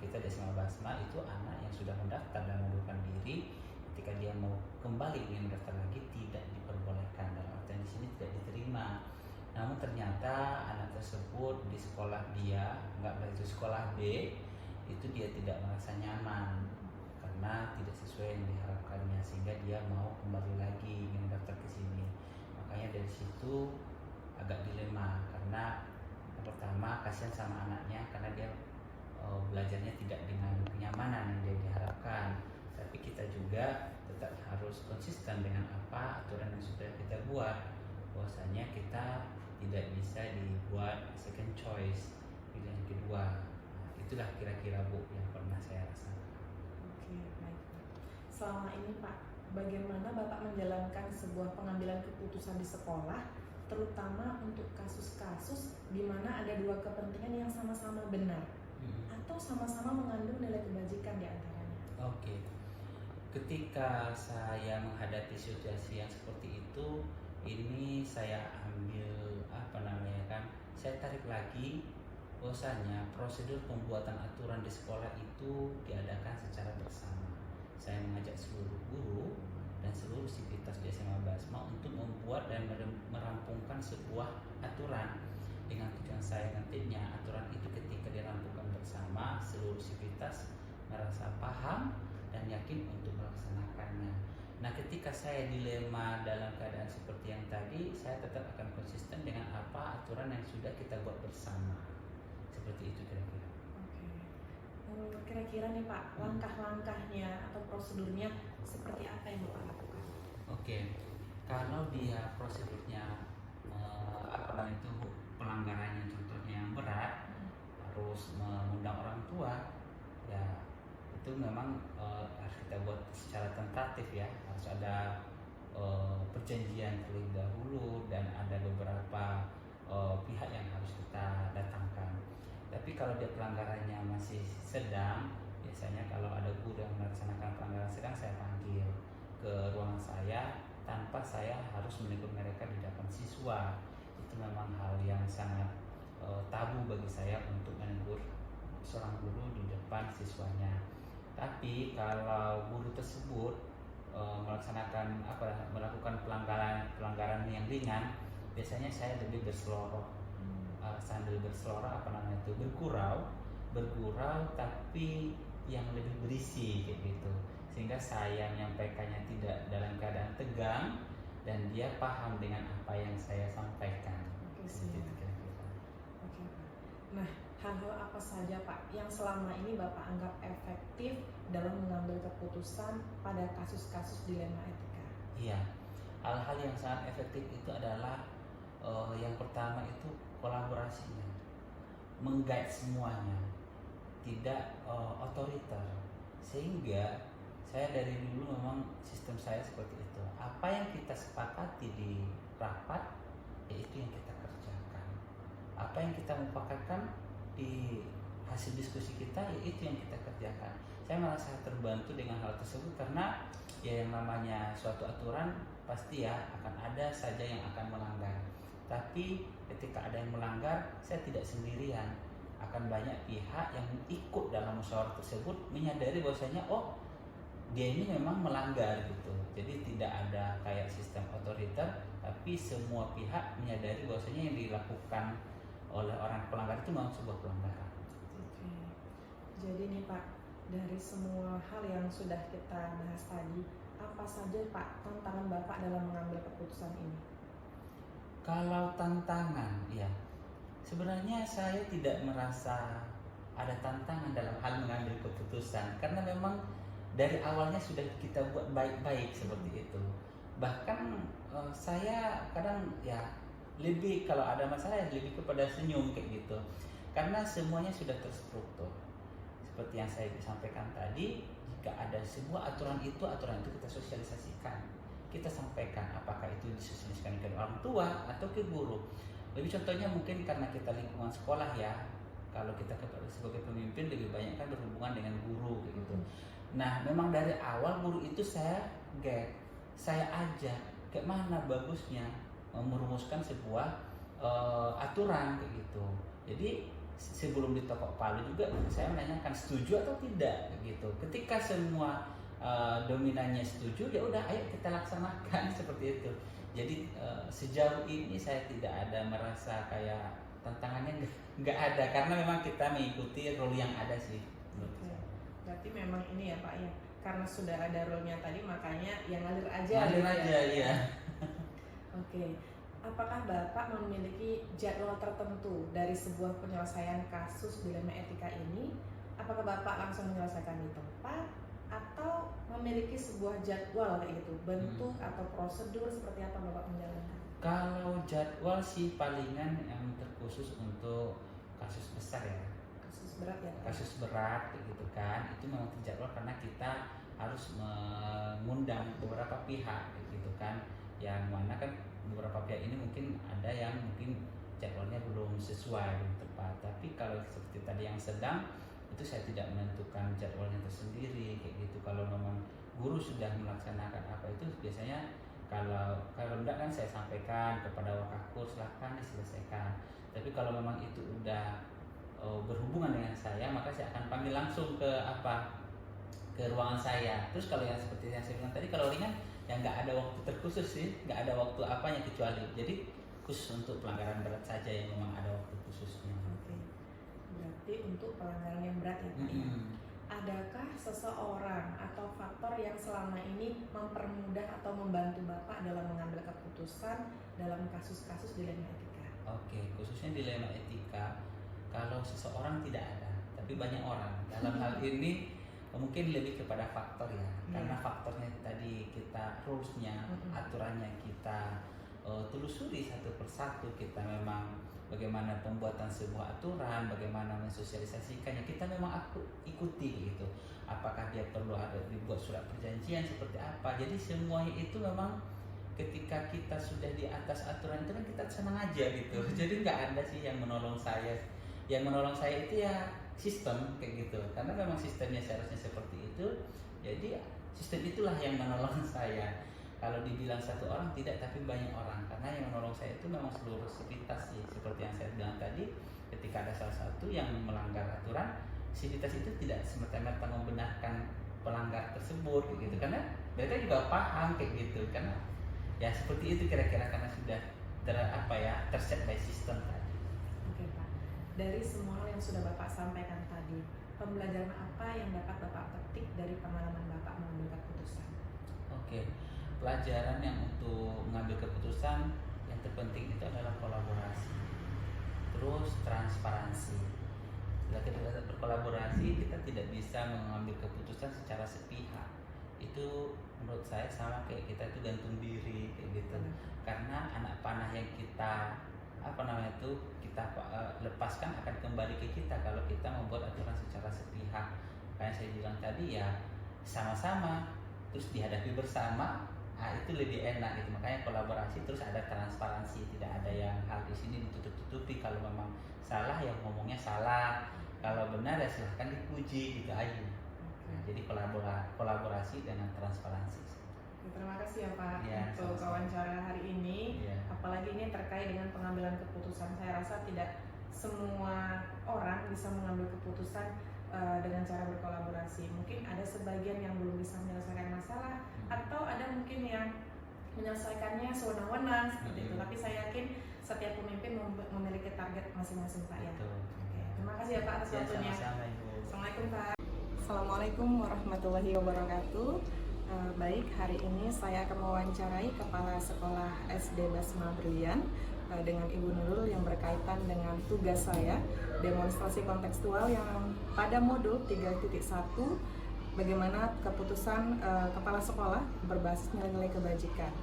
kita di SMA Basma itu anak yang sudah mendaftar dan mengundurkan diri, ketika dia mau kembali ingin mendaftar lagi tidak diperbolehkan, dalam artian di sini tidak diterima. Namun ternyata anak tersebut di sekolah dia, nggak begitu sekolah B, itu dia tidak merasa nyaman karena tidak sesuai yang diharapkannya, sehingga dia mau kembali lagi ingin mendaftar ke sini. Makanya dari situ agak dilema, karena yang pertama kasihan sama anaknya karena dia belajarnya tidak dengan kenyamanan yang dia diharapkan, tapi kita juga tetap harus konsisten dengan apa aturan yang sudah kita buat, bahwasanya kita tidak bisa dibuat second choice, pilihan kedua. Nah, itulah kira-kira Bu yang pernah saya rasakan. Oke, baik Pak. Selama ini Pak, bagaimana Bapak menjalankan sebuah pengambilan keputusan di sekolah, terutama untuk kasus-kasus di mana ada dua kepentingan yang sama-sama benar atau sama-sama mengandung nilai kebajikan di antaranya? Oke. Ketika saya menghadapi situasi yang seperti itu, ini saya ambil saya tarik lagi bahwasanya prosedur pembuatan aturan di sekolah itu diadakan secara bersama. Saya mengajak seluruh guru dan seluruh sivitas di SMA Basma untuk membuat dan merampungkan sebuah aturan, dengan tujuan saya nantinya aturan itu ketika dirampungkan bersama, seluruh sivitas merasa paham dan yakin untuk melaksanakannya. Nah, ketika saya dilema dalam keadaan seperti yang tadi, saya tetap akan konsisten dengan apa aturan yang sudah kita buat bersama. Seperti itu kira-kira. Oke. Kira-kira nih Pak, langkah-langkahnya atau prosedurnya seperti apa yang Bapak lakukan? Oke. Kalau dia prosedurnya pelanggarannya contohnya yang berat, harus mengundang orang tua, ya itu memang harus kita buat secara tentatif ya, harus ada perjanjian terlebih dahulu dan ada beberapa pihak yang harus kita datangkan. Tapi kalau dia pelanggarannya masih sedang, biasanya kalau ada guru yang melaksanakan pelanggaran sedang, saya panggil ke ruangan saya tanpa saya harus menegur mereka di depan siswa. Itu memang hal yang sangat tabu bagi saya untuk menegur seorang guru di depan siswanya. Tapi kalau guru tersebut melakukan pelanggaran yang ringan, biasanya saya lebih berseloroh, sambil berseloroh bergurau tapi yang lebih berisi kayak gitu, sehingga saya menyampaikannya tidak dalam keadaan tegang dan dia paham dengan apa yang saya sampaikan. Seperti itu kira-kira. Oke Pak. Nah, hal-hal apa saja Pak yang selama ini Bapak anggap efektif dalam mengambil keputusan pada kasus-kasus dilema etika? Iya, hal-hal yang sangat efektif itu adalah yang pertama itu kolaborasinya, mengguide semuanya, tidak otoriter. Sehingga saya dari dulu memang sistem saya seperti itu. Apa yang kita sepakati di rapat, yaitu yang kita kerjakan. Apa yang kita mupakatkan di hasil diskusi kita, yaitu yang kita kerjakan. Saya merasa terbantu dengan hal tersebut karena ya yang namanya suatu aturan pasti ya akan ada saja yang akan melanggar. Tapi ketika ada yang melanggar, saya tidak sendirian. Akan banyak pihak yang ikut dalam musyawarah tersebut menyadari bahwasanya dia ini memang melanggar gitu. Jadi tidak ada kayak sistem otoriter, tapi semua pihak menyadari bahwasanya yang dilakukan oleh orang pelanggar itu memang sebuah pelanggaran. Oke. Jadi nih Pak, dari semua hal yang sudah kita bahas tadi, apa saja Pak tantangan Bapak dalam mengambil keputusan ini? Kalau tantangan, ya sebenarnya saya tidak merasa ada tantangan dalam hal mengambil keputusan, karena memang dari awalnya sudah kita buat baik-baik seperti itu. Bahkan saya kadang ya lebih, kalau ada masalah lebih kepada senyum kayak gitu, karena semuanya sudah terstruktur. Seperti yang saya sampaikan tadi, jika ada sebuah aturan itu kita sosialisasikan, kita sampaikan apakah itu disosialisasikan ke orang tua atau ke guru. Lebih contohnya mungkin karena kita lingkungan sekolah ya, kalau kita sebagai pemimpin lebih banyak kan berhubungan dengan guru gitu. Nah, memang dari awal guru itu saya ajak kayak mana bagusnya merumuskan sebuah aturan kayak gitu. Jadi sebelum ditotok palu juga saya menanyakan setuju atau tidak gitu. Ketika semua dominannya setuju, ya udah ayo kita laksanakan seperti itu. Jadi sejauh ini saya tidak ada merasa kayak tantangannya, nggak ada, karena memang kita mengikuti rule yang ada sih. Oke. Berarti memang ini ya Pak ya, karena sudah ada rule-nya tadi makanya yang ngalir aja. Ngalir gitu aja, iya. Oke. Apakah Bapak memiliki jadwal tertentu dari sebuah penyelesaian kasus dilema etika ini? Apakah Bapak langsung menyelesaikan di tempat atau memiliki sebuah jadwal kayak gitu, bentuk atau prosedur seperti apa Bapak menjalankan? Kalau jadwal sih palingan yang terkhusus untuk kasus besar ya, Kasus berat ya Pak? kasus berat gitu kan, itu memang terjadwal karena kita harus mengundang beberapa pihak gitu kan, yang mana kan beberapa pihak ini mungkin ada yang mungkin jadwalnya belum sesuai, belum tepat. Tapi kalau seperti tadi yang sedang, itu saya tidak menentukan jadwalnya tersendiri kayak gitu. Kalau memang guru sudah melaksanakan apa itu biasanya, kalau enggak kan saya sampaikan kepada wakakur, silahkan diselesaikan. Tapi kalau memang itu udah berhubungan dengan saya, maka saya akan panggil langsung ke ruangan saya. Terus kalau yang seperti yang saya bilang tadi, kalau ringan yang nggak ada waktu terkhusus sih, nggak ada waktu apanya kecuali jadi khusus untuk pelanggaran berat saja yang memang ada waktu khususnya. Oke. Berarti untuk pelanggaran yang berat ya Pak ya. Adakah seseorang atau faktor yang selama ini mempermudah atau membantu Bapak dalam mengambil keputusan dalam kasus-kasus dilema etika? Oke, khususnya dilema etika, kalau seseorang tidak ada, tapi banyak orang. Dalam hal ini mungkin lebih kepada faktor ya, karena faktornya tadi kita rulesnya, aturannya kita telusuri satu persatu. Kita memang bagaimana pembuatan sebuah aturan, bagaimana mensosialisasikannya, kita memang ikuti gitu. Apakah dia perlu ada dibuat surat perjanjian seperti apa. Jadi semuanya itu memang ketika kita sudah di atas aturan itu kan kita senang aja gitu. Jadi nggak ada sih yang menolong saya. Yang menolong saya itu ya sistem kayak gitu, karena memang sistemnya seharusnya seperti itu. Jadi sistem itulah yang menolong saya. Kalau dibilang satu orang tidak, tapi banyak orang, karena yang menolong saya itu memang seluruh sivitas sih. Seperti yang saya bilang tadi, ketika ada salah satu yang melanggar aturan, sivitas itu tidak semata-mata membenarkan pelanggar tersebut kayak gitu, karena mereka juga paham kayak gitu. Karena ya seperti itu kira-kira, karena sudah terset by sistem tadi. Oke Pak, dari semua hal yang sudah Bapak sampaikan tadi, pembelajaran apa yang dapat Bapak petik dari pengalaman Bapak mengambil keputusan? Oke, pelajaran yang untuk mengambil keputusan yang terpenting itu adalah kolaborasi, terus transparansi. Bila kita berkolaborasi, kita tidak bisa mengambil keputusan secara sepihak. Itu menurut saya sama kayak kita itu gantung diri kayak gitu. Karena anak panah yang kita kita lepaskan akan kembali ke kita kalau kita membuat aturan secara sepihak. Kayak saya bilang tadi ya, sama-sama terus dihadapi bersama, itu lebih enak gitu. Makanya kolaborasi, terus ada transparansi, tidak ada yang hal di sini ditutup-tutupi. Kalau memang salah ya ngomongnya salah, kalau benar ya silahkan dipuji gitu aja. Nah, jadi kolaborasi dengan transparansi. Terima kasih ya Pak untuk sama-sama. wawancara hari ini. Apalagi ini terkait dengan pengambilan keputusan. Saya rasa tidak semua orang bisa mengambil keputusan dengan cara berkolaborasi. Mungkin ada sebagian yang belum bisa menyelesaikan masalah, atau ada mungkin yang menyelesaikannya sewenang-wenang seperti itu. Tapi saya yakin setiap pemimpin memiliki target masing-masing Pak ya. Oke. Terima kasih ya Pak atas waktunya. Assalamualaikum Pak. Assalamualaikum warahmatullahi wabarakatuh. Baik, hari ini saya akan mewawancarai Kepala Sekolah SD Basma Brilian dengan Ibu Nurul yang berkaitan dengan tugas saya, demonstrasi kontekstual yang pada modul 3.1, bagaimana keputusan Kepala Sekolah berbasis nilai-nilai kebajikan.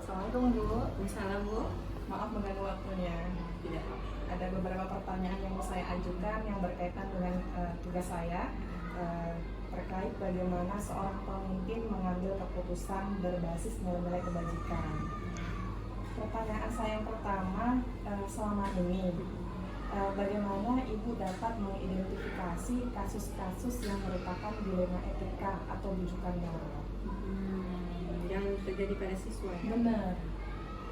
Assalamualaikum Bu. Waalaikumsalam Bu. Maaf mengganggu waktunya. Tidak. Ada beberapa pertanyaan yang mau saya ajukan yang berkaitan dengan tugas saya. Terkait bagaimana seorang pemimpin mengambil keputusan berbasis nilai-nilai kebajikan. Pertanyaan saya yang pertama, selama ini bagaimana Ibu dapat mengidentifikasi kasus-kasus yang merupakan dilema etika atau bujukan moral? Yang terjadi pada siswa. Benar.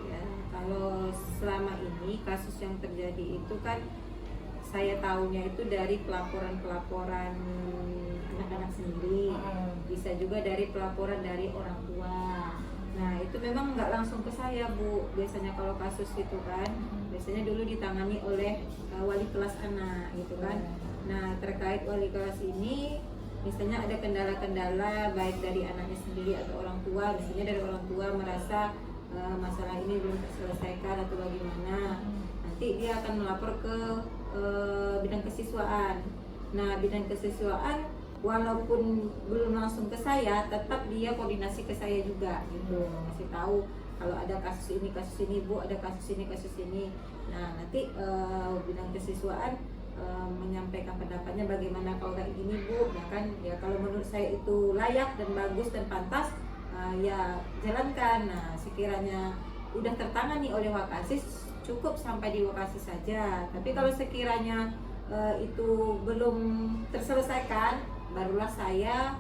Ya, kalau selama ini kasus yang terjadi itu kan saya tahunya itu dari pelaporan-pelaporan anak-anak sendiri, bisa juga dari pelaporan dari orang tua. Nah itu memang nggak langsung ke saya Bu, biasanya kalau kasus itu kan biasanya dulu ditangani oleh wali kelas anak gitu kan. Nah terkait wali kelas ini misalnya ada kendala-kendala baik dari anaknya sendiri atau orang tua, misalnya dari orang tua merasa masalah ini belum terselesaikan atau bagaimana, nanti dia akan melapor ke bidang kesiswaan. Nah bidang kesiswaan walaupun belum langsung ke saya, tetap dia koordinasi ke saya juga gitu, kasih tahu kalau ada kasus ini Bu, ada kasus ini. Nah nanti bidang kesiswaan menyampaikan pendapatnya bagaimana kalau kayak gini Bu, ya kan, ya kalau menurut saya itu layak dan bagus dan pantas, ya jalankan. Nah sekiranya udah tertangani oleh Wakasis, cukup sampai di Wakasis saja. Tapi kalau sekiranya itu belum terselesaikan, barulah saya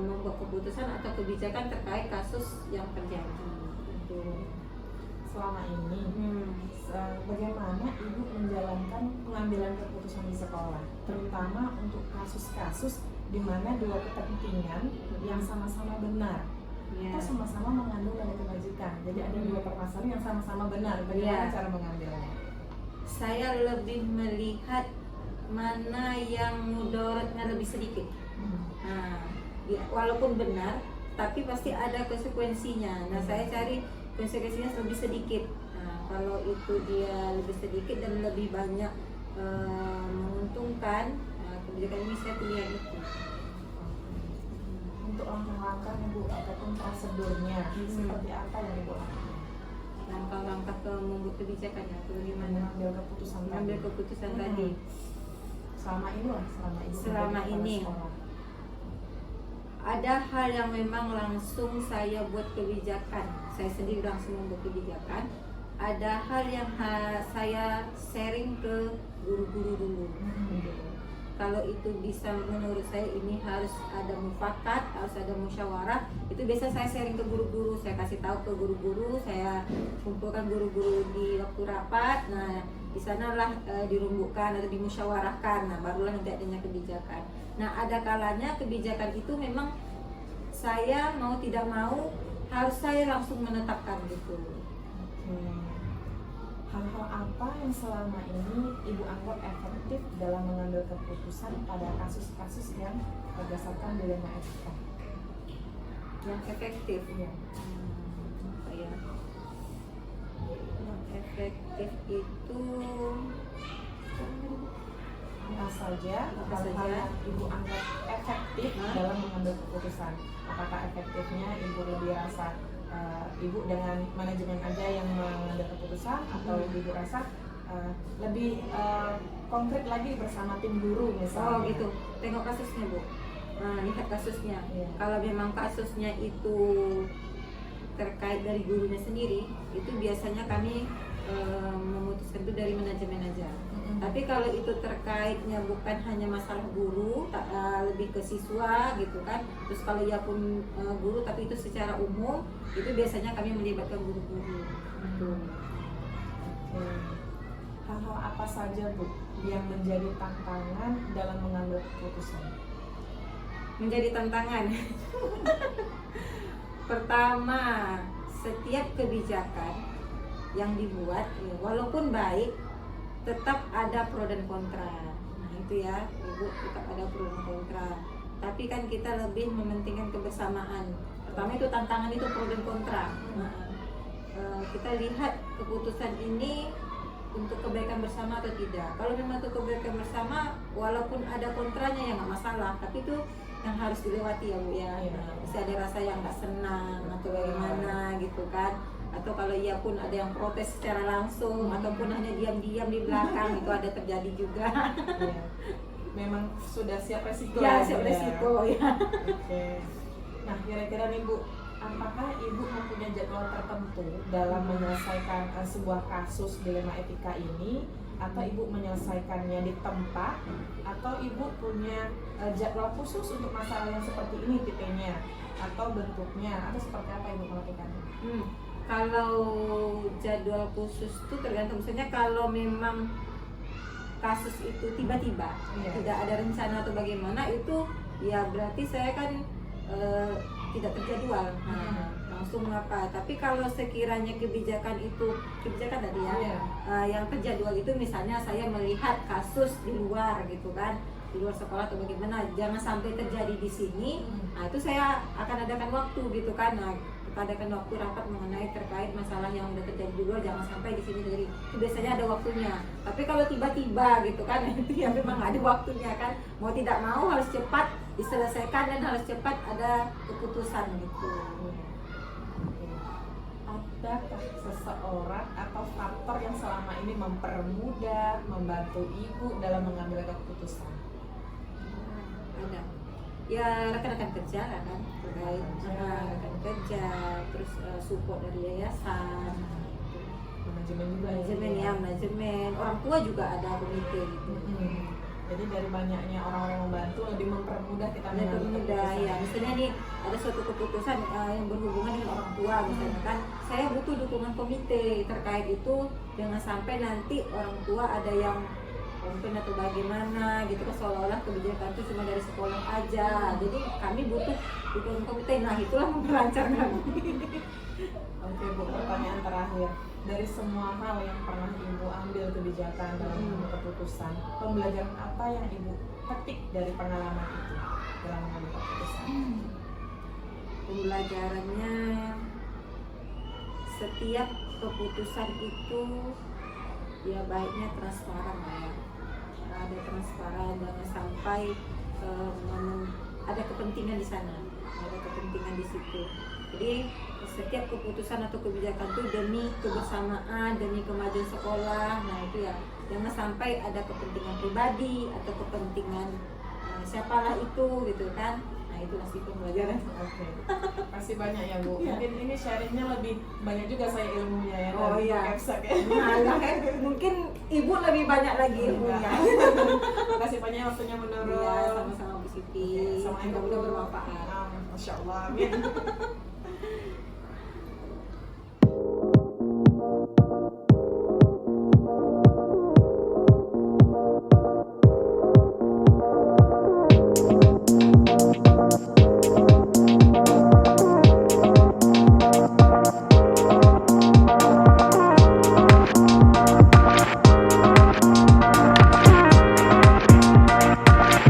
membuat keputusan atau kebijakan terkait kasus yang terjadi. Selama ini bagaimana Ibu menjalankan pengambilan keputusan di sekolah, terutama untuk kasus-kasus di mana dua kepentingan yang sama-sama benar atau sama-sama mengandung nilai kebajikan. Jadi ada dua permasalahan yang sama-sama benar. Bagaimana cara mengambilnya? Saya lebih melihat mana yang mudaratnya lebih sedikit. Nah, ya, walaupun benar, tapi pasti ada konsekuensinya. Nah, saya cari konsekuensinya lebih sedikit. Nah, kalau itu dia lebih sedikit dan lebih banyak menguntungkan, kebijakan ini saya pilih yang itu. Untuk langkah-langkah Ibu ataupun prosedurnya seperti apa yang Ibu lakukan? Langkah-langkah ke membuat kebijakannya, atau bagaimana mengambil keputusan tadi. Selama ini ada hal yang memang langsung saya buat kebijakan, saya sendiri langsung membuat kebijakan. Ada hal yang saya sharing ke guru-guru dulu. Kalau itu bisa, menurut saya ini harus ada mufakat, harus ada musyawarah. Itu biasa saya sharing ke guru-guru, saya kasih tahu ke guru-guru, saya kumpulkan guru-guru di waktu rapat. Nah, di sanalah dirumbukkan atau dimusyawarahkan. Nah, barulah nanti adanya kebijakan. Nah, ada kalanya kebijakan itu memang saya mau tidak mau harus saya langsung menetapkan gitu. Hal-hal apa yang selama ini Ibu anggap efektif dalam mengambil keputusan pada kasus-kasus yang berdasarkan dilema etika? Yang efektif Ya. Apa ya? Yang efektif itu Apa saja hal-hal yang Ibu anggap efektif dalam mengambil keputusan? Apakah efektifnya Ibu lebih rasa Ibu dengan manajemen aja yang mengambil keputusan, atau Ibu rasa lebih konkret lagi bersama tim guru misalnya? Oh gitu, tengok kasusnya Bu. Nah, lihat kasusnya. Kalau memang kasusnya itu terkait dari gurunya sendiri, itu biasanya kami memutuskan itu dari manajemen aja. Tapi kalau itu terkaitnya bukan hanya masalah guru, lebih ke siswa gitu kan. Terus kalau ia pun guru tapi itu secara umum, itu biasanya kami melibatkan guru-guru. Hal-hal apa saja Bu yang menjadi tantangan dalam mengambil keputusan? Menjadi tantangan. Pertama, setiap kebijakan yang dibuat, walaupun baik, tetap ada pro dan kontra. Nah itu ya Ibu, tetap ada pro dan kontra. Tapi kan kita lebih mementingkan kebersamaan. Pertama itu tantangan itu pro dan kontra. Nah, kita lihat keputusan ini untuk kebaikan bersama atau tidak. Kalau memang itu kebaikan bersama, walaupun ada kontranya ya nggak masalah. Tapi itu yang harus dilewati ya Bu ya. Bisa ada rasa yang nggak senang atau bagaimana gitu kan. Atau kalau ia pun ada yang protes secara langsung, ataupun hanya diam-diam di belakang, itu ada terjadi juga. Memang sudah siap resiko ya? Siap resiko ya. Oke. Nah kira-kira nih Bu, apakah Ibu mempunyai jadwal tertentu dalam menyelesaikan sebuah kasus dilema etika ini, atau Ibu menyelesaikannya di tempat, atau Ibu punya jadwal khusus untuk masalah yang seperti ini tipenya atau bentuknya, atau seperti apa Ibu melakukannya? Kalau jadwal khusus itu tergantung, misalnya kalau memang kasus itu tiba-tiba, Iya. tidak ada rencana atau bagaimana, itu ya berarti saya kan tidak terjadwal. Nah, langsung apa. Tapi kalau sekiranya kebijakan tadi ya, Iya. yang terjadwal itu misalnya saya melihat kasus di luar gitu kan, di luar sekolah atau bagaimana, jangan sampai terjadi di sini. Nah, itu saya akan adakan waktu gitu kan. Nah, kita adakan waktu rapat mengenai terkait masalah yang udah terjadi di luar, jangan sampai di sini terjadi. Itu biasanya ada waktunya. Tapi kalau tiba-tiba gitu kan, itu ya memang ada waktunya kan. Mau tidak mau harus cepat diselesaikan dan harus cepat ada keputusan gitu. Adakah seseorang atau faktor yang selama ini mempermudah, membantu ibu dalam mengambil keputusan? Ada ya, rekan-rekan kerja lah kan, terkait rekan kerja, terus support dari yayasan, Manajemen juga manajemen ya, manajemen, orang tua juga ada komite gitu. Jadi dari banyaknya orang-orang yang membantu lebih mempermudah kita Ada mengambil pemuda keputusan. ya, misalnya nih ada suatu keputusan yang berhubungan dengan orang tua misalnya kan, saya butuh dukungan komite terkait itu, jangan sampai nanti orang tua ada yang komplain atau bagaimana gitu kan, seolah-olah kebijakan itu cuma dari sekolah aja. Jadi kami butuh dukungan komite. Nah, itulah memperlancar kami. Oke Bu, pertanyaan terakhir. Dari semua hal yang pernah Ibu ambil kebijakan dalam mengambil keputusan, pembelajaran apa yang Ibu petik dari pengalaman itu dalam mengambil keputusan? Pembelajarannya, setiap keputusan itu ya baiknya transparan lah ya. Ada transparan, jangan sampai ada kepentingan di sana, ada kepentingan di situ. Jadi setiap keputusan atau kebijakan itu demi kebersamaan, demi kemajuan sekolah. Nah itu ya, jangan sampai ada kepentingan pribadi atau kepentingan siapalah itu gitu kan. Nah itulah sih pembelajaran. Oke, kasih banyak ya Bu. Iya. Mungkin ini sharingnya lebih banyak juga saya ilmunya ya. Oh, dari iya. Bu Efsak ya. Nah, mungkin ibu lebih banyak lagi ilmunya. Makasih banyak waktunya menurut. Iya, sama-sama Bu Siti. Assalamualaikum. Mudah-mudahan bermanfaat. Masya Allah, amin.